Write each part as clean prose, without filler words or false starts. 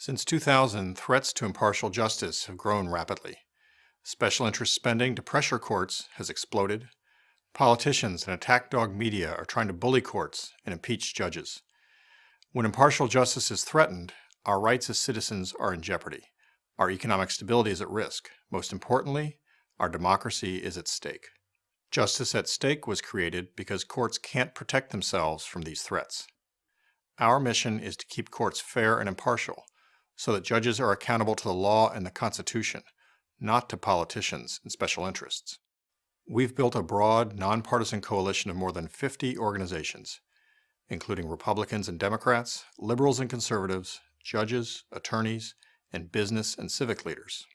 Since 2000, threats to impartial justice have grown rapidly. Special interest spending to pressure courts has exploded. Politicians and attack dog media are trying to bully courts and impeach judges. When impartial justice is threatened, our rights as citizens are in jeopardy. Our economic stability is at risk. Most importantly, our democracy is at stake. Justice at Stake was created because courts can't protect themselves from these threats. Our mission is to keep courts fair and impartial, so that judges are accountable to the law and the Constitution, not to politicians and special interests. We've built a broad, nonpartisan coalition of more than 50 organizations, including Republicans and Democrats, liberals and conservatives, judges, attorneys, and business and civic leaders.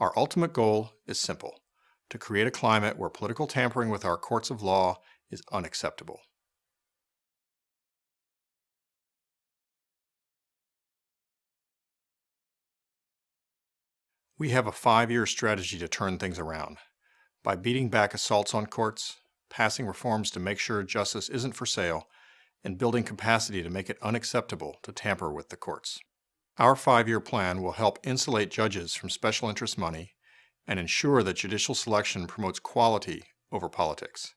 Our ultimate goal is simple: to create a climate where political tampering with our courts of law is unacceptable. We have a 5-year strategy to turn things around. By beating back assaults on courts, passing reforms to make sure justice isn't for sale, and building capacity to make it unacceptable to tamper with the courts. Our 5-year plan will help insulate judges from special interest money and ensure that judicial selection promotes quality over politics.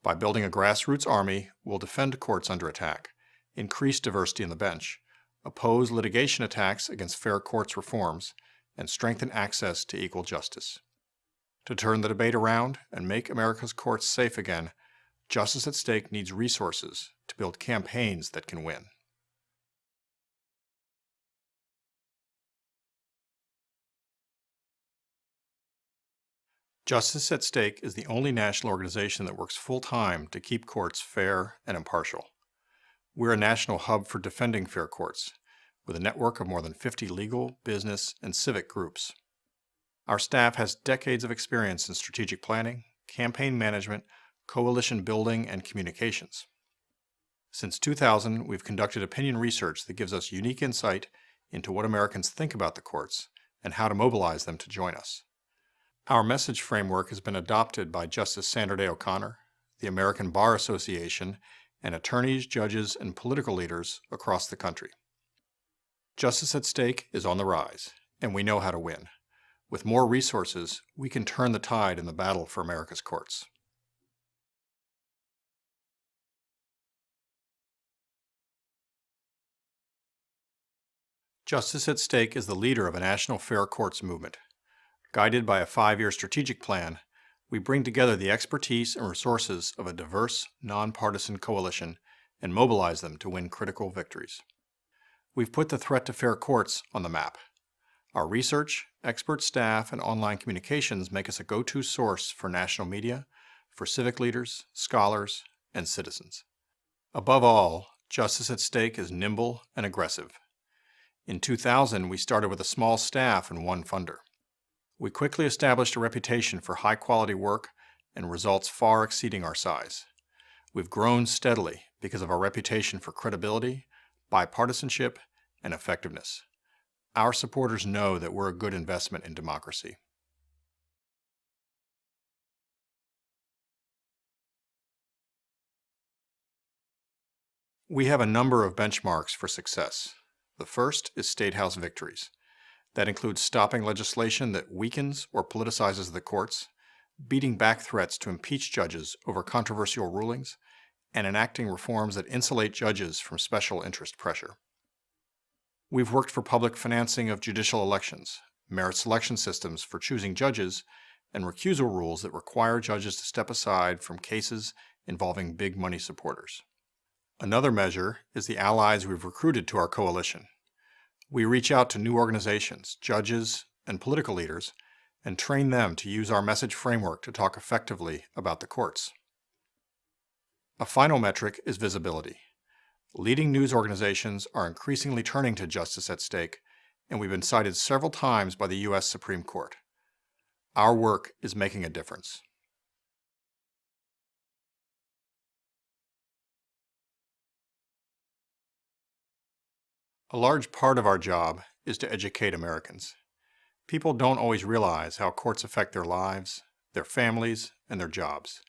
By building a grassroots army, we'll defend courts under attack, increase diversity in the bench, oppose litigation attacks against fair courts reforms, and strengthen access to equal justice. To turn the debate around and make America's courts safe again, Justice at Stake needs resources to build campaigns that can win. Justice at Stake is the only national organization that works full-time to keep courts fair and impartial. We're a national hub for defending fair courts, with a network of more than 50 legal, business, and civic groups. Our staff has decades of experience in strategic planning, campaign management, coalition building, and communications. Since 2000, we've conducted opinion research that gives us unique insight into what Americans think about the courts and how to mobilize them to join us. Our message framework has been adopted by Justice Sandra Day O'Connor, the American Bar Association, and attorneys, judges, and political leaders across the country. Justice at Stake is on the rise, and we know how to win. With more resources, we can turn the tide in the battle for America's courts. Justice at Stake is the leader of a national fair courts movement. Guided by a 5-year strategic plan, we bring together the expertise and resources of a diverse, nonpartisan coalition and mobilize them to win critical victories. We've put the threat to fair courts on the map. Our research, expert staff, and online communications make us a go-to source for national media, for civic leaders, scholars, and citizens. Above all, Justice at Stake is nimble and aggressive. In 2000, we started with a small staff and one funder. We quickly established a reputation for high-quality work and results far exceeding our size. We've grown steadily because of our reputation for credibility, bipartisanship, and effectiveness. Our supporters know that we're a good investment in democracy. We have a number of benchmarks for success. The first is State House victories. That includes stopping legislation that weakens or politicizes the courts, beating back threats to impeach judges over controversial rulings, and enacting reforms that insulate judges from special interest pressure. We've worked for public financing of judicial elections, merit selection systems for choosing judges, and recusal rules that require judges to step aside from cases involving big money supporters. Another measure is the allies we've recruited to our coalition. We reach out to new organizations, judges, and political leaders, and train them to use our message framework to talk effectively about the courts. A final metric is visibility. Leading news organizations are increasingly turning to Justice at Stake, and we've been cited several times by the U.S. Supreme Court. Our work is making a difference. A large part of our job is to educate Americans. People don't always realize how courts affect their lives, their families, and their jobs.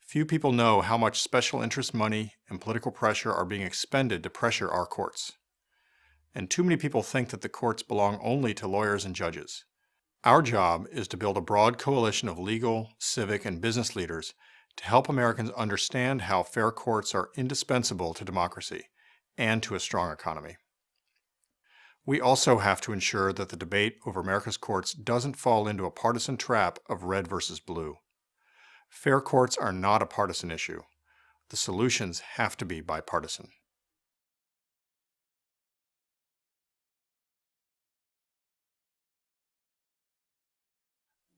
Few people know how much special interest money and political pressure are being expended to pressure our courts. and too many people think that the courts belong only to lawyers and judges. Our job is to build a broad coalition of legal, civic, and business leaders to help Americans understand how fair courts are indispensable to democracy and to a strong economy. We also have to ensure that the debate over America's courts doesn't fall into a partisan trap of red versus blue. Fair courts are not a partisan issue. The solutions have to be bipartisan.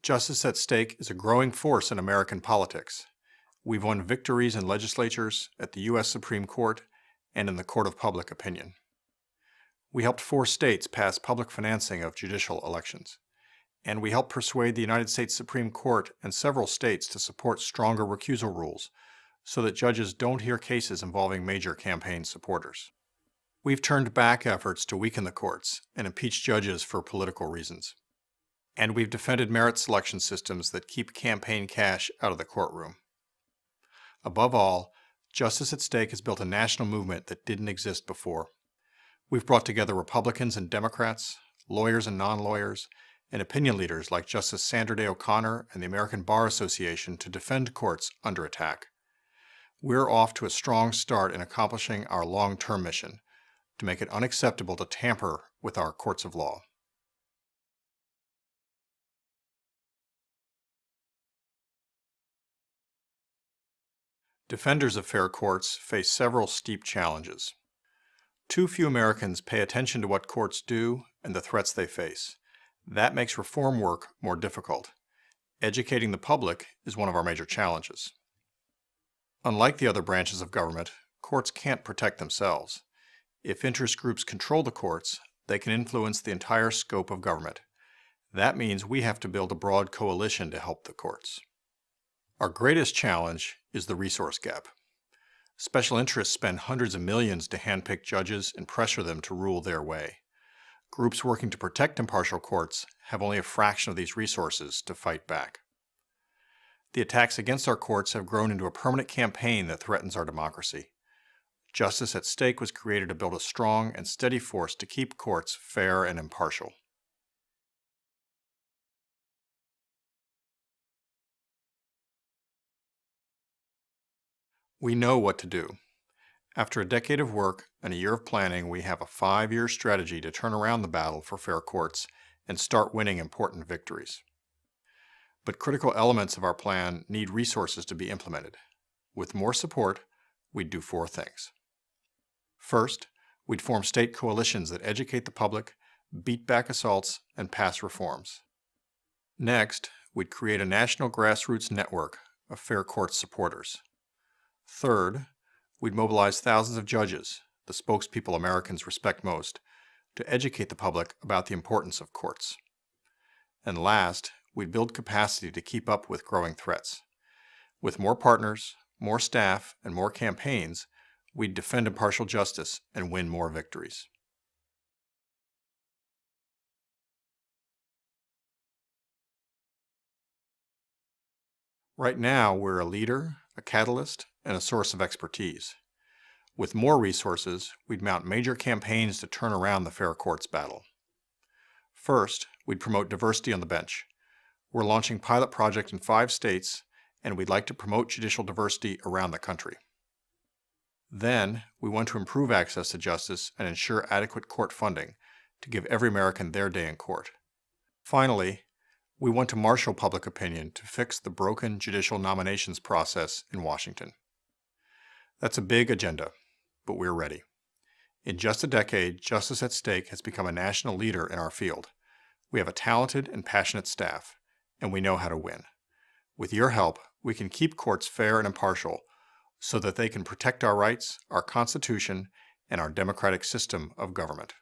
Justice at stake is a growing force in American politics. We've won victories in legislatures, at the U.S. Supreme Court, and in the Court of Public Opinion. We helped 4 states pass public financing of judicial elections. And we helped persuade the United States Supreme Court and several states to support stronger recusal rules so that judges don't hear cases involving major campaign supporters. We've turned back efforts to weaken the courts and impeach judges for political reasons. And we've defended merit selection systems that keep campaign cash out of the courtroom. Above all, Justice at Stake has built a national movement that didn't exist before. We've brought together Republicans and Democrats, lawyers and non-lawyers, and opinion leaders like Justice Sandra Day O'Connor and the American Bar Association to defend courts under attack. We're off to a strong start in accomplishing our long-term mission to make it unacceptable to tamper with our courts of law. Defenders of fair courts face several steep challenges. Too few Americans pay attention to what courts do and the threats they face. That makes reform work more difficult. Educating the public is one of our major challenges. Unlike the other branches of government, courts can't protect themselves. If interest groups control the courts, they can influence the entire scope of government. That means we have to build a broad coalition to help the courts. Our greatest challenge is the resource gap. Special interests spend hundreds of millions to handpick judges and pressure them to rule their way. Groups working to protect impartial courts have only a fraction of these resources to fight back. The attacks against our courts have grown into a permanent campaign that threatens our democracy. Justice at Stake was created to build a strong and steady force to keep courts fair and impartial. We know what to do. After a decade of work and a year of planning, we have a 5-year strategy to turn around the battle for fair courts and start winning important victories. But critical elements of our plan need resources to be implemented. With more support, we'd do 4 things. First, we'd form state coalitions that educate the public, beat back assaults, and pass reforms. Next, we'd create a national grassroots network of fair courts supporters. Third, we'd mobilize thousands of judges, the spokespeople Americans respect most, to educate the public about the importance of courts. And last, we'd build capacity to keep up with growing threats. With more partners, more staff, and more campaigns, we'd defend impartial justice and win more victories. Right now, we're a leader, a catalyst, and a source of expertise. With more resources, we'd mount major campaigns to turn around the fair courts battle. First, we'd promote diversity on the bench. We're launching a pilot project in 5 states, and we'd like to promote judicial diversity around the country. Then, we want to improve access to justice and ensure adequate court funding to give every American their day in court. Finally, we want to marshal public opinion to fix the broken judicial nominations process in Washington. That's a big agenda, but we're ready. In just a decade, Justice at Stake has become a national leader in our field. We have a talented and passionate staff, and we know how to win. With your help, we can keep courts fair and impartial so that they can protect our rights, our Constitution, and our democratic system of government.